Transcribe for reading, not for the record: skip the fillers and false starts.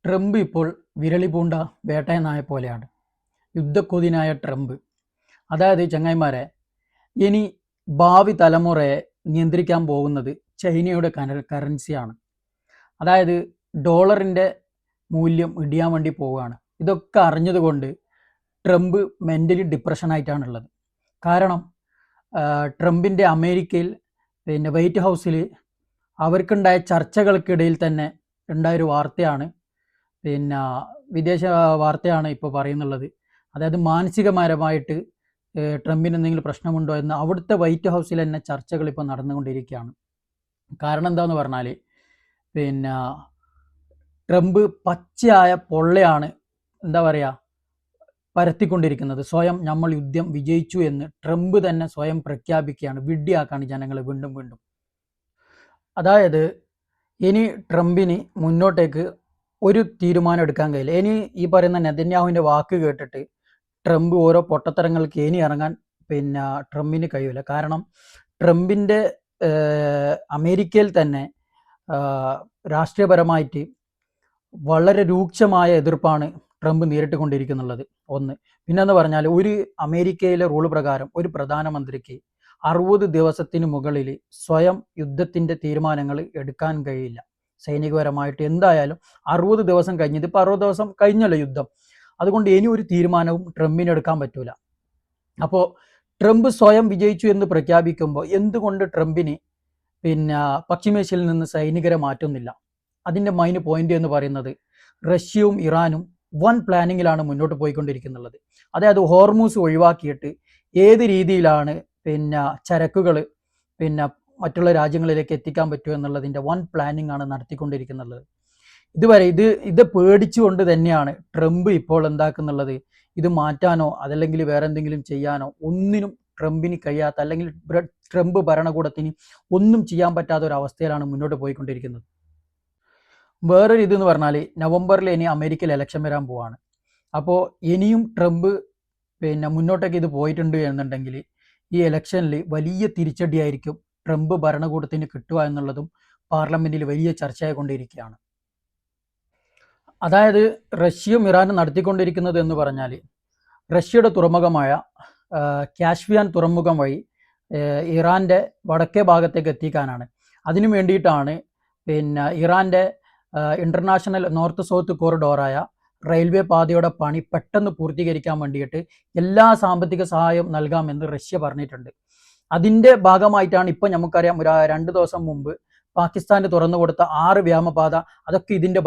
Trump ഇപ്പോൾ വിരളി പൂണ്ട വേട്ടയനായ പോലെയാണ്. യുദ്ധക്കൊതിനായ ട്രംപ്. അതായത് ചങ്ങായിമാരെ, ഇനി ഭാവി തലമുറയെ നിയന്ത്രിക്കാൻ പോകുന്നത് ചൈനയുടെ കറൻസിയാണ്. അതായത് ഡോളറിൻ്റെ മൂല്യം ഇടിയാൻ വേണ്ടി പോവുകയാണ്. ഇതൊക്കെ അറിഞ്ഞതുകൊണ്ട് ട്രംപ് മെൻ്റലി ഡിപ്രഷനായിട്ടാണുള്ളത്. കാരണം ട്രംപിൻ്റെ അമേരിക്കയിൽ വൈറ്റ് ഹൗസിൽ അവർക്കുണ്ടായ ചർച്ചകൾക്കിടയിൽ തന്നെ ഉണ്ടായൊരു വാർത്തയാണ്, വിദേശ വാർത്തയാണ് ഇപ്പോൾ പറയുന്നുള്ളത്. അതായത് മാനസികപരമായിട്ട് ട്രംപിന് എന്തെങ്കിലും പ്രശ്നമുണ്ടോ എന്ന് അവിടുത്തെ വൈറ്റ് ഹൗസിൽ തന്നെ ചർച്ചകൾ ഇപ്പോൾ നടന്നുകൊണ്ടിരിക്കുകയാണ്. കാരണം എന്താന്ന് പറഞ്ഞാൽ ട്രംപ് പച്ചയായ പൊള്ളയാണ് എന്താ പറയുക പരത്തിക്കൊണ്ടിരിക്കുന്നത്. സ്വയം നമ്മൾ യുദ്ധം വിജയിച്ചു എന്ന് ട്രംപ് തന്നെ സ്വയം പ്രഖ്യാപിക്കുകയാണ്, വിഡ്ഢിയാക്കാണ് ജനങ്ങളെ വീണ്ടും വീണ്ടും. അതായത് ഇനി ട്രംപിന് മുന്നോട്ടേക്ക് ഒരു തീരുമാനം എടുക്കാൻ കഴിയില്ല. ഇനി ഈ പറയുന്ന നെതന്യാഹുവിൻ്റെ വാക്ക് കേട്ടിട്ട് ട്രംപ് ഓരോ പൊട്ടത്തരങ്ങൾക്ക് ഇനി ഇറങ്ങാൻ ട്രംപിന് കഴിയില്ല. കാരണം ട്രംപിൻ്റെ അമേരിക്കയിൽ തന്നെ രാഷ്ട്രീയപരമായിട്ട് വളരെ രൂക്ഷമായ എതിർപ്പാണ് ട്രംപ് നേരിട്ടുകൊണ്ടിരിക്കുന്നുള്ളത്. ഒന്ന്. പിന്നെന്ന് പറഞ്ഞാൽ ഒരു അമേരിക്കയിലെ റൂൾ പ്രകാരം ഒരു പ്രധാനമന്ത്രിക്ക് 60 ദിവസത്തിന് മുകളിൽ സ്വയം യുദ്ധത്തിൻ്റെ തീരുമാനങ്ങൾ എടുക്കാൻ കഴിയില്ല. സൈനികപരമായിട്ട് എന്തായാലും 60 ദിവസം കഴിഞ്ഞത്, ഇപ്പോൾ 60 ദിവസം കഴിഞ്ഞല്ലോ യുദ്ധം. അതുകൊണ്ട് ഇനി ഒരു തീരുമാനവും ട്രംപിന് എടുക്കാൻ പറ്റൂല. അപ്പോൾ ട്രംപ് സ്വയം വിജയിച്ചു എന്ന് പ്രഖ്യാപിക്കുമ്പോൾ എന്തുകൊണ്ട് ട്രംപിന് പശ്ചിമേഷ്യയിൽ നിന്ന് സൈനികരെ മാറ്റുന്നില്ല? അതിൻ്റെ മെയിൻ പോയിന്റ് എന്ന് പറയുന്നത് റഷ്യയും ഇറാനും വൺ പ്ലാനിങ്ങിലാണ് മുന്നോട്ട് പോയിക്കൊണ്ടിരിക്കുന്നുള്ളത്. അതായത് ഹോർമൂസ് ഒഴിവാക്കിയിട്ട് ഏത് രീതിയിലാണ് ചരക്കുകൾ മറ്റുള്ള രാജ്യങ്ങളിലേക്ക് എത്തിക്കാൻ പറ്റുമോ എന്നുള്ളതിൻ്റെ വൺ പ്ലാനിങ് ആണ് നടത്തിക്കൊണ്ടിരിക്കുന്നുള്ളത്. ഇതുവരെ ഇത് പേടിച്ചുകൊണ്ട് തന്നെയാണ് ട്രംപ് ഇപ്പോൾ എന്താക്കുന്നുള്ളത്. ഇത് മാറ്റാനോ അതല്ലെങ്കിൽ വേറെ എന്തെങ്കിലും ചെയ്യാനോ ഒന്നിനും ട്രംപിന് കഴിയാത്ത, അല്ലെങ്കിൽ ട്രംപ് ഭരണകൂടത്തിന് ഒന്നും ചെയ്യാൻ പറ്റാത്ത ഒരു അവസ്ഥയിലാണ് മുന്നോട്ട് പോയിക്കൊണ്ടിരിക്കുന്നത്. വേറൊരു ഇതെന്ന് പറഞ്ഞാൽ നവംബറിൽ ഇനി അമേരിക്കയിൽ ഇലക്ഷൻ വരാൻ പോവാണ്. അപ്പോൾ ഇനിയും ട്രംപ് മുന്നോട്ടേക്ക് ഇത് പോയിട്ടുണ്ട് എന്നുണ്ടെങ്കിൽ ഈ ഇലക്ഷനിൽ വലിയ തിരിച്ചടിയായിരിക്കും ട്രംപ് ഭരണകൂടത്തിന് കിട്ടുക എന്നുള്ളതും പാർലമെന്റിൽ വലിയ ചർച്ചയായിക്കൊണ്ടിരിക്കുകയാണ്. അതായത് റഷ്യയും ഇറാനും നടത്തിക്കൊണ്ടിരിക്കുന്നത് എന്ന് പറഞ്ഞാൽ റഷ്യയുടെ തുറമുഖമായ കാസ്പിയൻ തുറമുഖം വഴി ഇറാൻ്റെ വടക്കേ ഭാഗത്തേക്ക് എത്തിക്കാനാണ്. അതിനു വേണ്ടിയിട്ടാണ് ഇറാൻ്റെ ഇൻ്റർനാഷണൽ നോർത്ത് സൗത്ത് കോറിഡോറായ റെയിൽവേ പാതയുടെ പണി പെട്ടെന്ന് പൂർത്തീകരിക്കാൻ വേണ്ടിയിട്ട് എല്ലാ സാമ്പത്തിക സഹായവും നൽകാമെന്ന് റഷ്യ പറഞ്ഞിട്ടുണ്ട്. അതിൻ്റെ ഭാഗമായിട്ടാണ് ഇപ്പം നമുക്കറിയാം, 2 ദിവസം മുമ്പ് പാകിസ്ഥാന് തുറന്നു കൊടുത്ത 6 വ്യോമപാത, അതൊക്കെ ഇതിൻ്റെ